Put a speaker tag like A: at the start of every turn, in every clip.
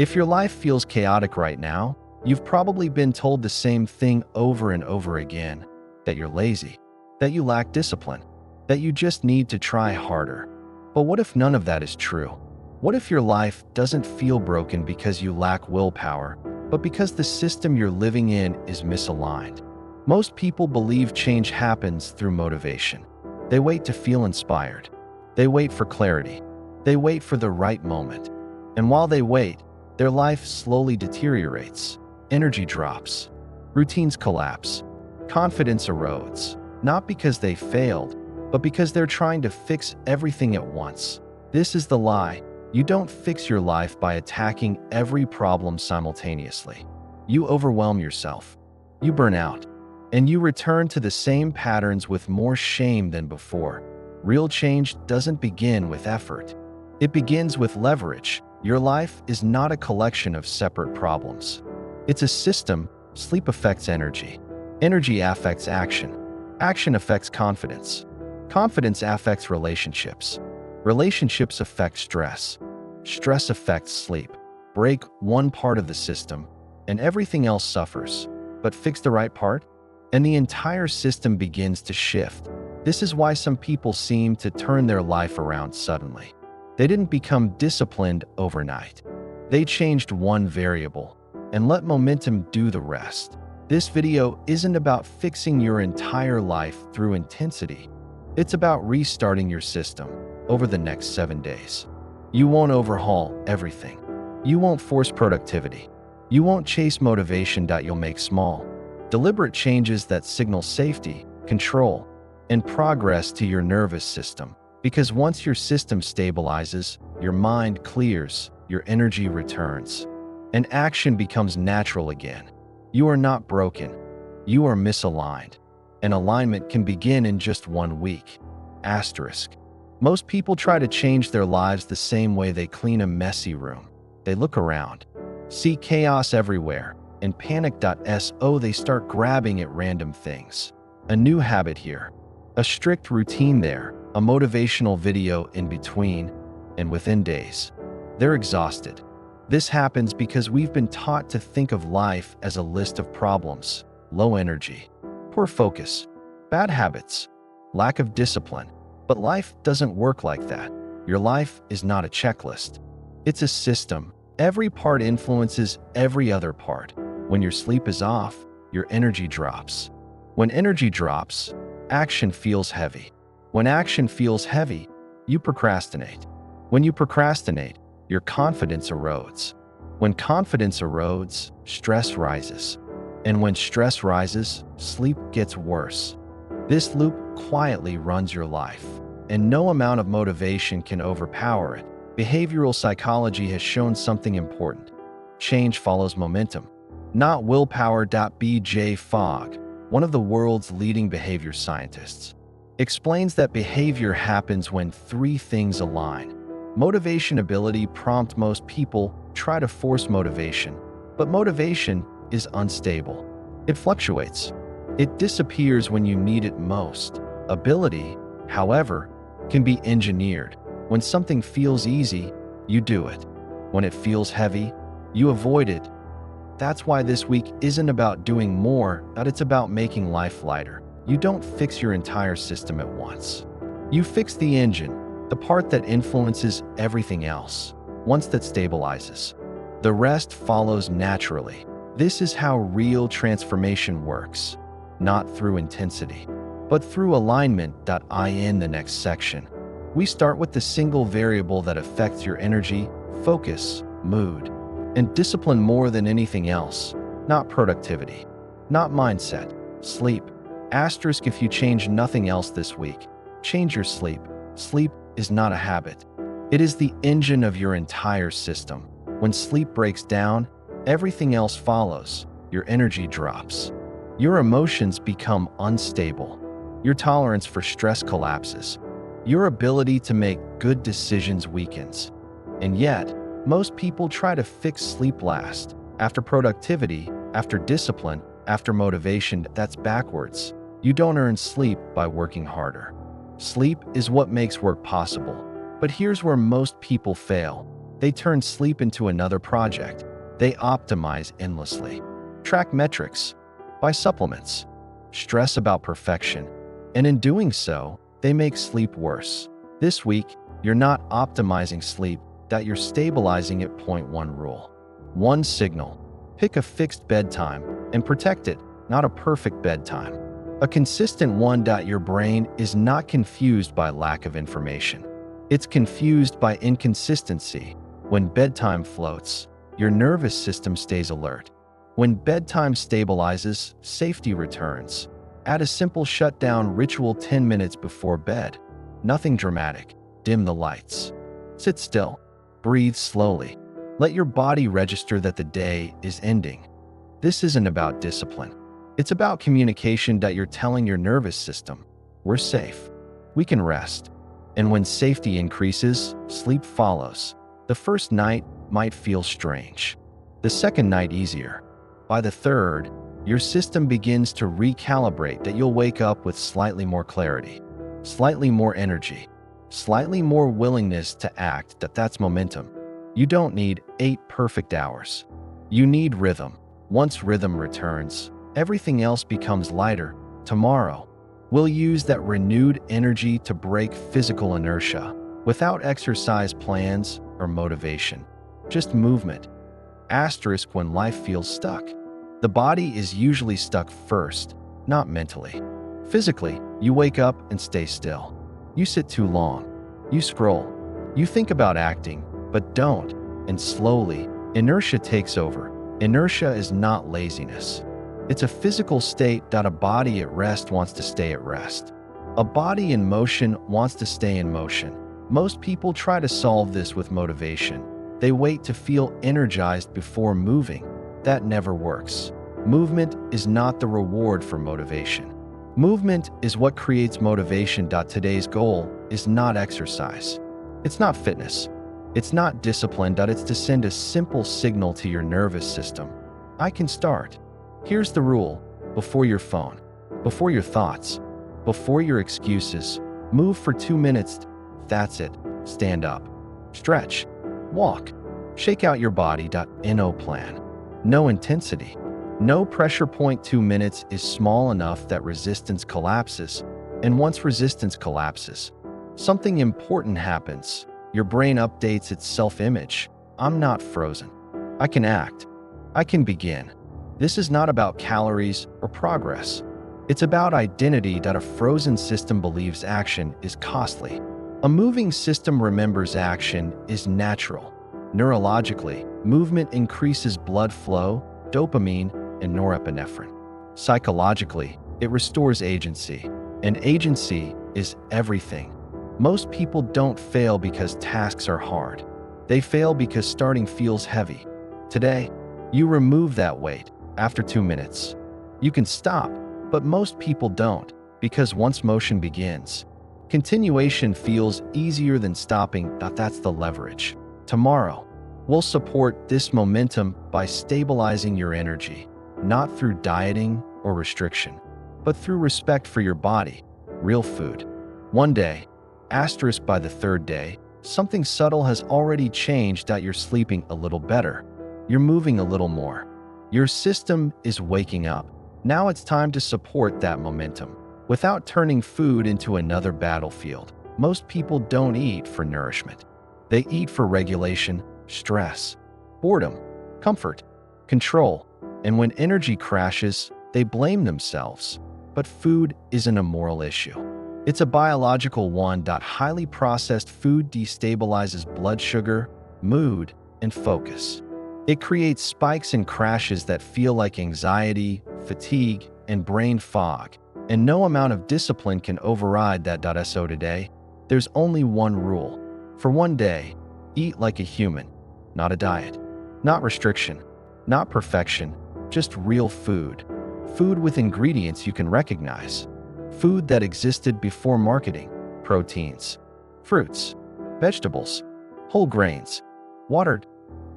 A: If your life feels chaotic right now, you've probably been told the same thing over and over again: that you're lazy, that you lack discipline, that you just need to try harder. But what if none of that is true? What if your life doesn't feel broken because you lack willpower, but because the system you're living in is misaligned? Most people believe change happens through motivation. They wait to feel inspired. They wait for clarity. They wait for the right moment. And while they wait, their life slowly deteriorates. Energy drops. Routines collapse. Confidence erodes. Not because they failed, but because they're trying to fix everything at once. This is the lie. You don't fix your life by attacking every problem simultaneously. You overwhelm yourself. You burn out. And you return to the same patterns with more shame than before. Real change doesn't begin with effort. It begins with leverage. Your life is not a collection of separate problems. It's a system. Sleep affects energy. Energy affects action. Action affects confidence. Confidence affects relationships. Relationships affect stress. Stress affects sleep. Break one part of the system, and everything else suffers. But fix the right part, and the entire system begins to shift. This is why some people seem to turn their life around suddenly. They didn't become disciplined overnight. They changed one variable and let momentum do the rest. This video isn't about fixing your entire life through intensity. It's about restarting your system over the next 7 days. You won't overhaul everything. You won't force productivity. You won't chase motivation. You'll make small, deliberate changes that signal safety, control, and progress to your nervous system. Because once your system stabilizes, your mind clears, your energy returns, and action becomes natural again. You are not broken. You are misaligned. And alignment can begin in just 1 week. Asterisk. Most people try to change their lives the same way they clean a messy room. They look around, see chaos everywhere, and panic. They start grabbing at random things. A new habit here, a strict routine there, a motivational video in between, and within days, they're exhausted. This happens because we've been taught to think of life as a list of problems: low energy, poor focus, bad habits, lack of discipline. But life doesn't work like that. Your life is not a checklist. It's a system. Every part influences every other part. When your sleep is off, your energy drops. When energy drops, action feels heavy. When action feels heavy, you procrastinate. When you procrastinate, your confidence erodes. When confidence erodes, stress rises. And when stress rises, sleep gets worse. This loop quietly runs your life, and no amount of motivation can overpower it. Behavioral psychology has shown something important. Change follows momentum, not willpower. B.J. Fogg, one of the world's leading behavior scientists, explains that behavior happens when 3 things align. Motivation, ability, prompt. Most people try to force motivation, but motivation is unstable. It fluctuates. It disappears when you need it most. Ability, however, can be engineered. When something feels easy, you do it. When it feels heavy, you avoid it. That's why this week isn't about doing more, but it's about making life lighter. You don't fix your entire system at once. You fix the engine, the part that influences everything else. Once that stabilizes, the rest follows naturally. This is how real transformation works, not through intensity, but through alignment. In the next section, we start with the single variable that affects your energy, focus, mood, and discipline more than anything else. Not productivity, not mindset, sleep. Asterisk. If you change nothing else this week, change your sleep. Sleep is not a habit. It is the engine of your entire system. When sleep breaks down, everything else follows. Your energy drops. Your emotions become unstable. Your tolerance for stress collapses. Your ability to make good decisions weakens. And yet, most people try to fix sleep last, after productivity, after discipline, after motivation. That's backwards. You don't earn sleep by working harder. Sleep is what makes work possible. But here's where most people fail. They turn sleep into another project. They optimize endlessly. Track metrics, buy supplements, stress about perfection, and in doing so, they make sleep worse. This week, you're not optimizing sleep, that you're stabilizing it. Point one rule. One signal. Pick a fixed bedtime and protect it, not a perfect bedtime. A consistent one. Your brain is not confused by lack of information. It's confused by inconsistency. When bedtime floats, your nervous system stays alert. When bedtime stabilizes, safety returns. Add a simple shutdown ritual 10 minutes before bed. Nothing dramatic. Dim the lights. Sit still. Breathe slowly. Let your body register that the day is ending. This isn't about discipline. It's about communication. That you're telling your nervous system, we're safe. We can rest. And when safety increases, sleep follows. The first night might feel strange. The second night easier. By the third, your system begins to recalibrate. That you'll wake up with slightly more clarity, slightly more energy, slightly more willingness to act. That's momentum. You don't need 8 perfect hours. You need rhythm. Once rhythm returns, everything else becomes lighter. Tomorrow, we'll use that renewed energy to break physical inertia without exercise plans or motivation. Just movement. Asterisk when life feels stuck. The body is usually stuck first, not mentally. Physically, you wake up and stay still. You sit too long. You scroll. You think about acting, but don't. And slowly, inertia takes over. Inertia is not laziness. It's a physical state. A body at rest wants to stay at rest. A body in motion wants to stay in motion. Most people try to solve this with motivation. They wait to feel energized before moving. That never works. Movement is not the reward for motivation. Movement is what creates motivation. Today's goal is not exercise. It's not fitness. It's not discipline. It's to send a simple signal to your nervous system. I can start. Here's the rule. Before your phone, before your thoughts, before your excuses, move for 2 minutes. That's it. Stand up. Stretch. Walk. Shake out your body. No plan. No intensity. No pressure. 2 minutes is small enough that resistance collapses. And once resistance collapses, something important happens. Your brain updates its self-image. I'm not frozen. I can act. I can begin. This is not about calories or progress. It's about identity. A frozen system believes action is costly. A moving system remembers action is natural. Neurologically, movement increases blood flow, dopamine, and norepinephrine. Psychologically, it restores agency, and agency is everything. Most people don't fail because tasks are hard. They fail because starting feels heavy. Today, you remove that weight after 2 minutes. You can stop, but most people don't, because once motion begins, continuation feels easier than stopping. That's the leverage. Tomorrow, we'll support this momentum by stabilizing your energy, not through dieting or restriction, but through respect for your body, real food. One day, asterisk by the third day, something subtle has already changed. You're sleeping a little better. You're moving a little more. Your system is waking up. Now it's time to support that momentum without turning food into another battlefield. Most people don't eat for nourishment. They eat for regulation, stress, boredom, comfort, control. And when energy crashes, they blame themselves. But food isn't a moral issue. It's a biological one. Highly processed food destabilizes blood sugar, mood, and focus. It creates spikes and crashes that feel like anxiety, fatigue, and brain fog. And no amount of discipline can override that. So today, there's only one rule. For one day, eat like a human, not a diet, not restriction, not perfection, just real food. Food with ingredients you can recognize. Food that existed before marketing. Proteins, fruits, vegetables, whole grains, watered.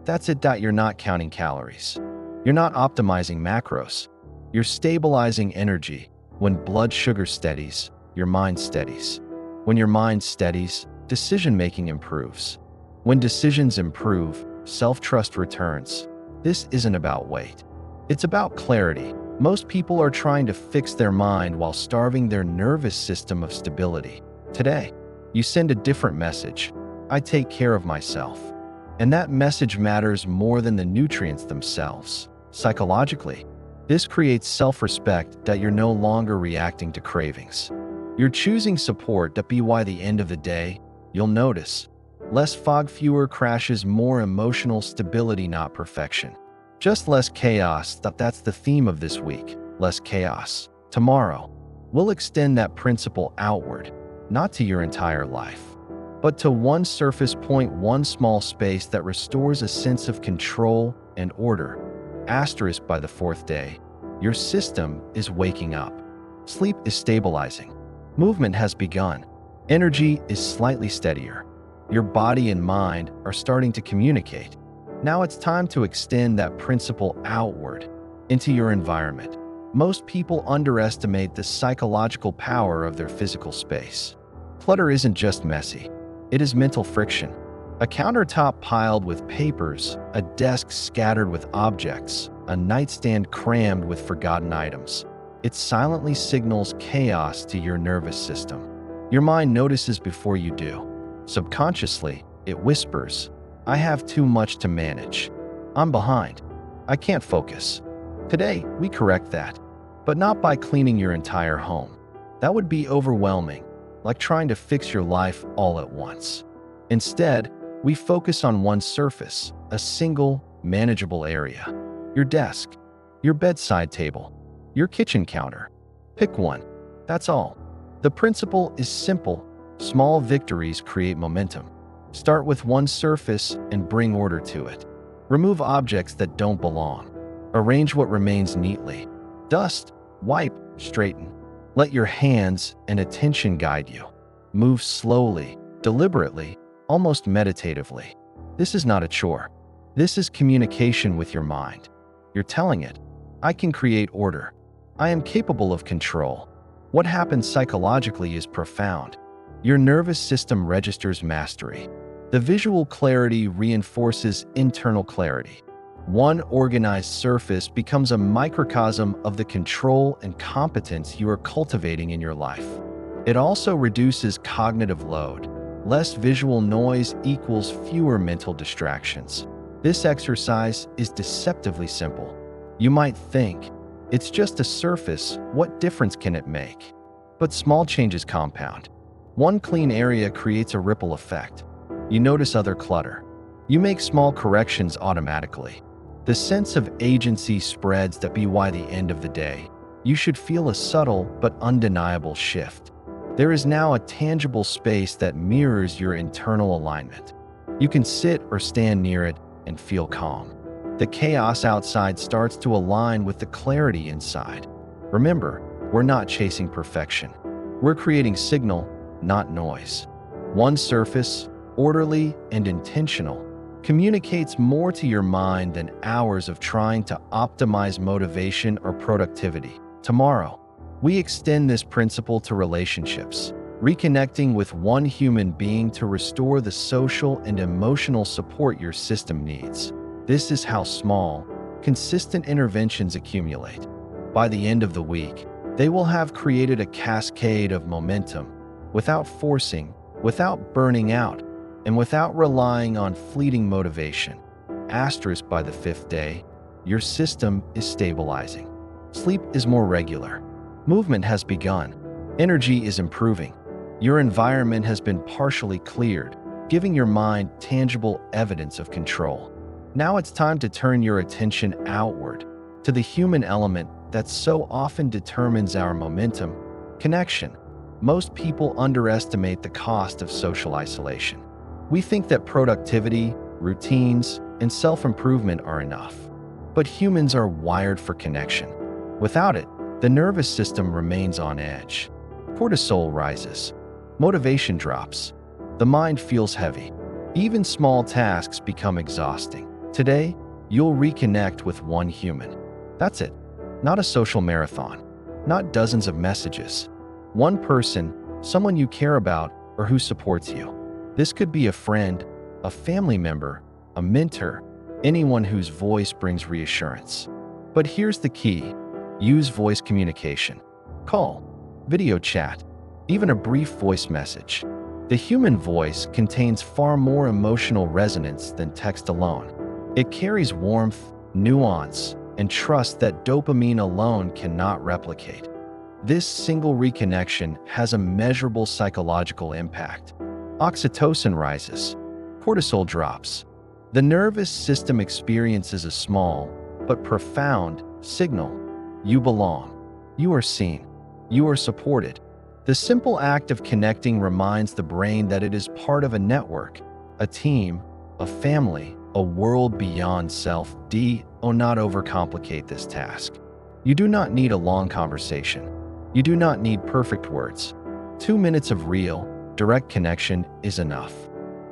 A: That's it. You're not counting calories. You're not optimizing macros. You're stabilizing energy. When blood sugar steadies, your mind steadies. When your mind steadies, decision-making improves. When decisions improve, self-trust returns. This isn't about weight. It's about clarity. Most people are trying to fix their mind while starving their nervous system of stability. Today, you send a different message. I take care of myself. And that message matters more than the nutrients themselves. Psychologically, this creates self-respect that you're no longer reacting to cravings. You're choosing support that by the end of the day, you'll notice. Less fog, fewer crashes, more emotional stability, not perfection. Just less chaos. That's the theme of this week. Less chaos. Tomorrow, we'll extend that principle outward, not to your entire life, but to one surface point, one small space that restores a sense of control and order. Asterisk by the fourth day, your system is waking up. Sleep is stabilizing. Movement has begun. Energy is slightly steadier. Your body and mind are starting to communicate. Now it's time to extend that principle outward into your environment. Most people underestimate the psychological power of their physical space. Clutter isn't just messy, it is mental friction. A countertop piled with papers, a desk scattered with objects, a nightstand crammed with forgotten items. It silently signals chaos to your nervous system. Your mind notices before you do. Subconsciously, it whispers, I have too much to manage. I'm behind. I can't focus. Today, we correct that, but not by cleaning your entire home. That would be overwhelming, like trying to fix your life all at once. Instead, we focus on one surface, a single, manageable area. Your desk, your bedside table, your kitchen counter. Pick one. That's all. The principle is simple. Small victories create momentum. Start with one surface and bring order to it. Remove objects that don't belong. Arrange what remains neatly. Dust, wipe, straighten. Let your hands and attention guide you. Move slowly, deliberately, almost meditatively. This is not a chore. This is communication with your mind. You're telling it, I can create order. I am capable of control. What happens psychologically is profound. Your nervous system registers mastery. The visual clarity reinforces internal clarity. One organized surface becomes a microcosm of the control and competence you are cultivating in your life. It also reduces cognitive load. Less visual noise equals fewer mental distractions. This exercise is deceptively simple. You might think, it's just a surface, what difference can it make? But small changes compound. One clean area creates a ripple effect. You notice other clutter. You make small corrections automatically. The sense of agency spreads that by the end of the day, you should feel a subtle but undeniable shift. There is now a tangible space that mirrors your internal alignment. You can sit or stand near it and feel calm. The chaos outside starts to align with the clarity inside. Remember, we're not chasing perfection. We're creating signal, not noise. One surface, orderly and intentional, communicates more to your mind than hours of trying to optimize motivation or productivity. Tomorrow, we extend this principle to relationships, reconnecting with one human being to restore the social and emotional support your system needs. This is how small, consistent interventions accumulate. By the end of the week, they will have created a cascade of momentum, without forcing, without burning out, and without relying on fleeting motivation. Asterisk by the fifth day, your system is stabilizing. Sleep is more regular. Movement has begun. Energy is improving. Your environment has been partially cleared, giving your mind tangible evidence of control. Now it's time to turn your attention outward, to the human element that so often determines our momentum: connection. Most people underestimate the cost of social isolation. We think that productivity, routines, and self-improvement are enough. But humans are wired for connection. Without it, the nervous system remains on edge. Cortisol rises. Motivation drops. The mind feels heavy. Even small tasks become exhausting. Today, you'll reconnect with one human. That's it. Not a social marathon. Not dozens of messages. One person, someone you care about or who supports you. This could be a friend, a family member, a mentor, anyone whose voice brings reassurance. But here's the key: use voice communication. Call, video chat, even a brief voice message. The human voice contains far more emotional resonance than text alone. It carries warmth, nuance, and trust that dopamine alone cannot replicate. This single reconnection has a measurable psychological impact. Oxytocin rises, cortisol drops. The nervous system experiences a small but profound signal: you belong, you are seen, you are supported. The simple act of connecting reminds the brain that it is part of a network, a team, a family, a world beyond self. Do not overcomplicate this task. You do not need a long conversation. You do not need perfect words. 2 minutes of real, direct connection is enough.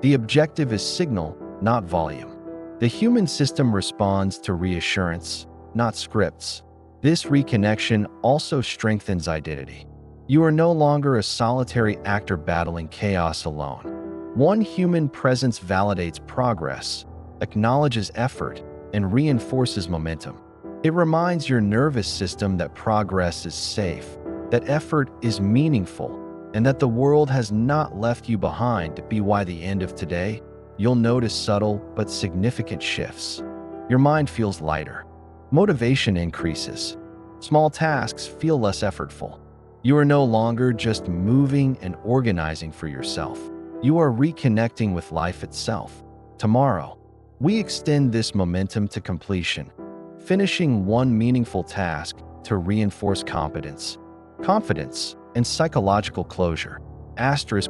A: The objective is signal, not volume. The human system responds to reassurance, not scripts. This reconnection also strengthens identity. You are no longer a solitary actor battling chaos alone. One human presence validates progress, acknowledges effort, and reinforces momentum. It reminds your nervous system that progress is safe, that effort is meaningful, and that the world has not left you behind. By the end of today, you'll notice subtle but significant shifts. Your mind feels lighter. Motivation increases. Small tasks feel less effortful. You are no longer just moving and organizing for yourself. You are reconnecting with life itself. Tomorrow, we extend this momentum to completion, finishing one meaningful task to reinforce competence, confidence, and psychological closure.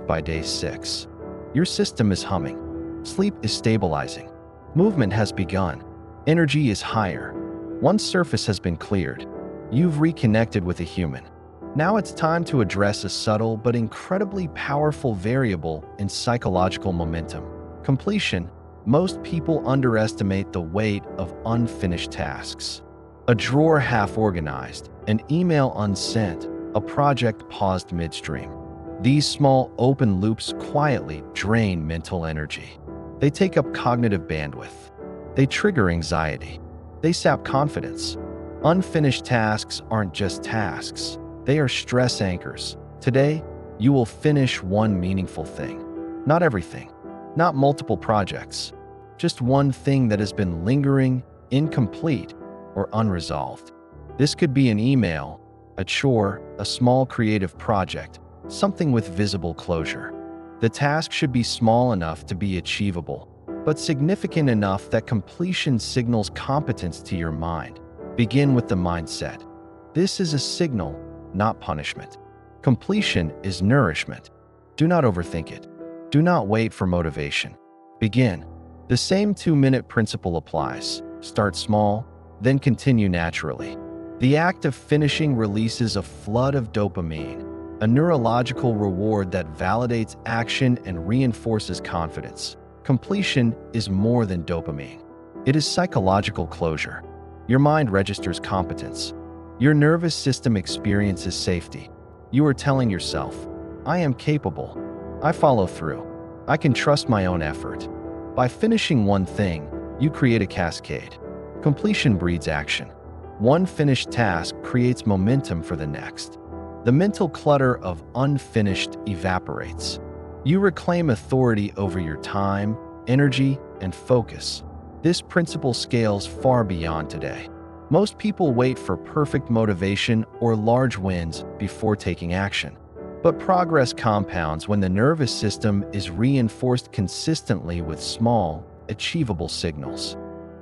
A: By day 6. Your system is humming. Sleep is stabilizing. Movement has begun. Energy is higher. One surface has been cleared. You've reconnected with a human. Now it's time to address a subtle but incredibly powerful variable in psychological momentum: completion. Most people underestimate the weight of unfinished tasks. A drawer half organized, an email unsent, a project paused midstream. These small open loops quietly drain mental energy. They take up cognitive bandwidth. They trigger anxiety. They sap confidence. Unfinished tasks aren't just tasks. They are stress anchors. Today, you will finish one meaningful thing. Not everything. Not multiple projects. Just one thing that has been lingering, incomplete, or unresolved. This could be an email, a chore, a small creative project, something with visible closure. The task should be small enough to be achievable, but significant enough that completion signals competence to your mind. Begin with the mindset. This is a signal, not punishment. Completion is nourishment. Do not overthink it. Do not wait for motivation. Begin. The same 2-minute principle applies. Start small, then continue naturally. The act of finishing releases a flood of dopamine, a neurological reward that validates action and reinforces confidence. Completion is more than dopamine. It is psychological closure. Your mind registers competence. Your nervous system experiences safety. You are telling yourself, I am capable. I follow through. I can trust my own effort. By finishing one thing, you create a cascade. Completion breeds action. One finished task creates momentum for the next. The mental clutter of unfinished evaporates. You reclaim authority over your time, energy, and focus. This principle scales far beyond today. Most people wait for perfect motivation or large wins before taking action. But progress compounds when the nervous system is reinforced consistently with small, achievable signals.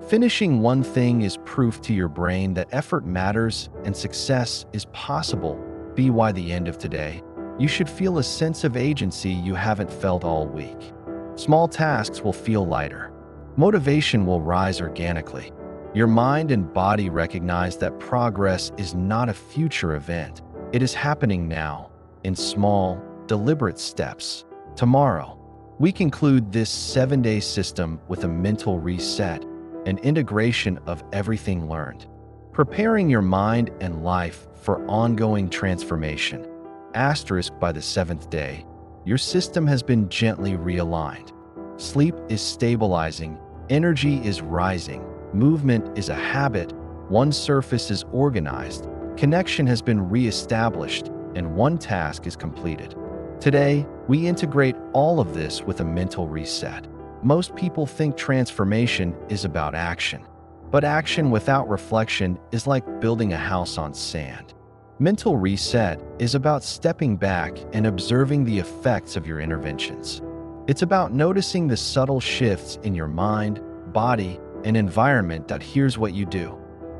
A: Finishing one thing is proof to your brain that effort matters and success is possible. By the end of today, you should feel a sense of agency you haven't felt all week. Small tasks will feel lighter. Motivation will rise organically. Your mind and body recognize that progress is not a future event. It is happening now, in small, deliberate steps. Tomorrow, we conclude this 7-day system with a mental reset, an integration of everything learned, preparing your mind and life for ongoing transformation. By the 7th day, your system has been gently realigned. Sleep is stabilizing, energy is rising, movement is a habit, one surface is organized, connection has been re-established, and one task is completed. Today, we integrate all of this with a mental reset. Most people think transformation is about action, but action without reflection is like building a house on sand. Mental reset is about stepping back and observing the effects of your interventions. It's about noticing the subtle shifts in your mind, body, and environment. That here's what you do.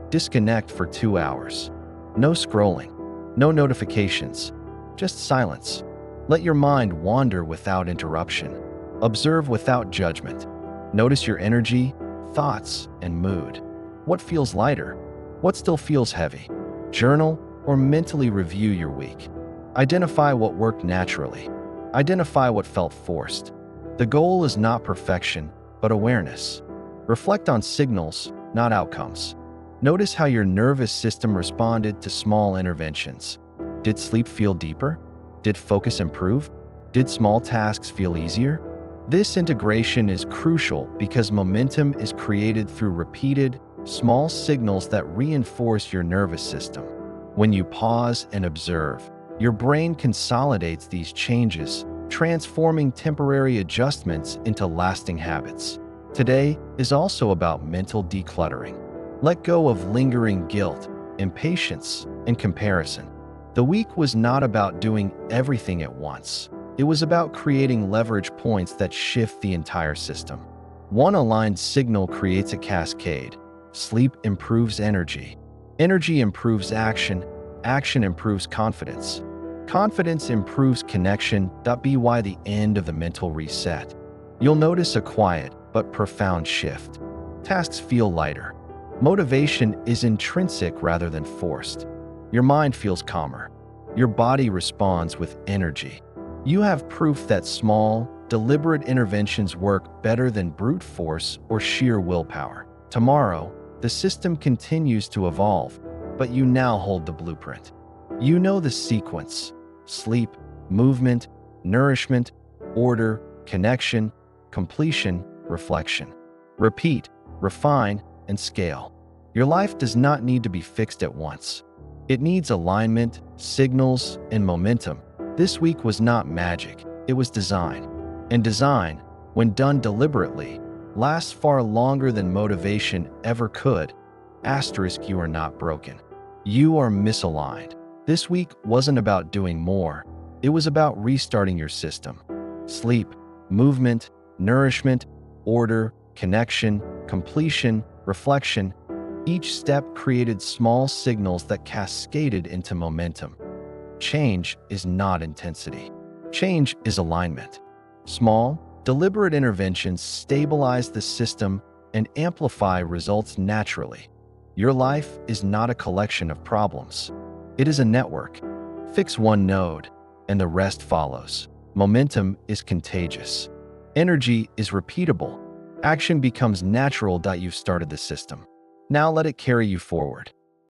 A: Disconnect for 2 hours. No scrolling, no notifications, just silence. Let your mind wander without interruption. Observe without judgment. Notice your energy, thoughts, and mood. What feels lighter? What still feels heavy? Journal or mentally review your week. Identify what worked naturally. Identify what felt forced. The goal is not perfection, but awareness. Reflect on signals, not outcomes. Notice how your nervous system responded to small interventions. Did sleep feel deeper? Did focus improve? Did small tasks feel easier? This integration is crucial because momentum is created through repeated, small signals that reinforce your nervous system. When you pause and observe, your brain consolidates these changes, transforming temporary adjustments into lasting habits. Today is also about mental decluttering. Let go of lingering guilt, impatience, and comparison. The week was not about doing everything at once. It was about creating leverage points that shift the entire system. One aligned signal creates a cascade. Sleep improves energy. Energy improves action. Action improves confidence. Confidence improves connection. Be why the end of the mental reset. You'll notice a quiet but profound shift. Tasks feel lighter. Motivation is intrinsic rather than forced. Your mind feels calmer. Your body responds with energy. You have proof that small, deliberate interventions work better than brute force or sheer willpower. Tomorrow, the system continues to evolve, but you now hold the blueprint. You know the sequence: sleep, movement, nourishment, order, connection, completion, reflection. Repeat, refine, and scale. Your life does not need to be fixed at once. It needs alignment, signals, and momentum. This week was not magic, it was design. And design, when done deliberately, lasts far longer than motivation ever could. Asterisk, you are not broken. You are misaligned. This week wasn't about doing more. It was about restarting your system. Sleep, movement, nourishment, order, connection, completion, reflection. Each step created small signals that cascaded into momentum. Change is not intensity. Change is alignment. Small, deliberate interventions stabilize the system and amplify results naturally. Your life is not a collection of problems. It is a network. Fix one node, and the rest follows. Momentum is contagious. Energy is repeatable. Action becomes natural. You've started the system. Now let it carry you forward.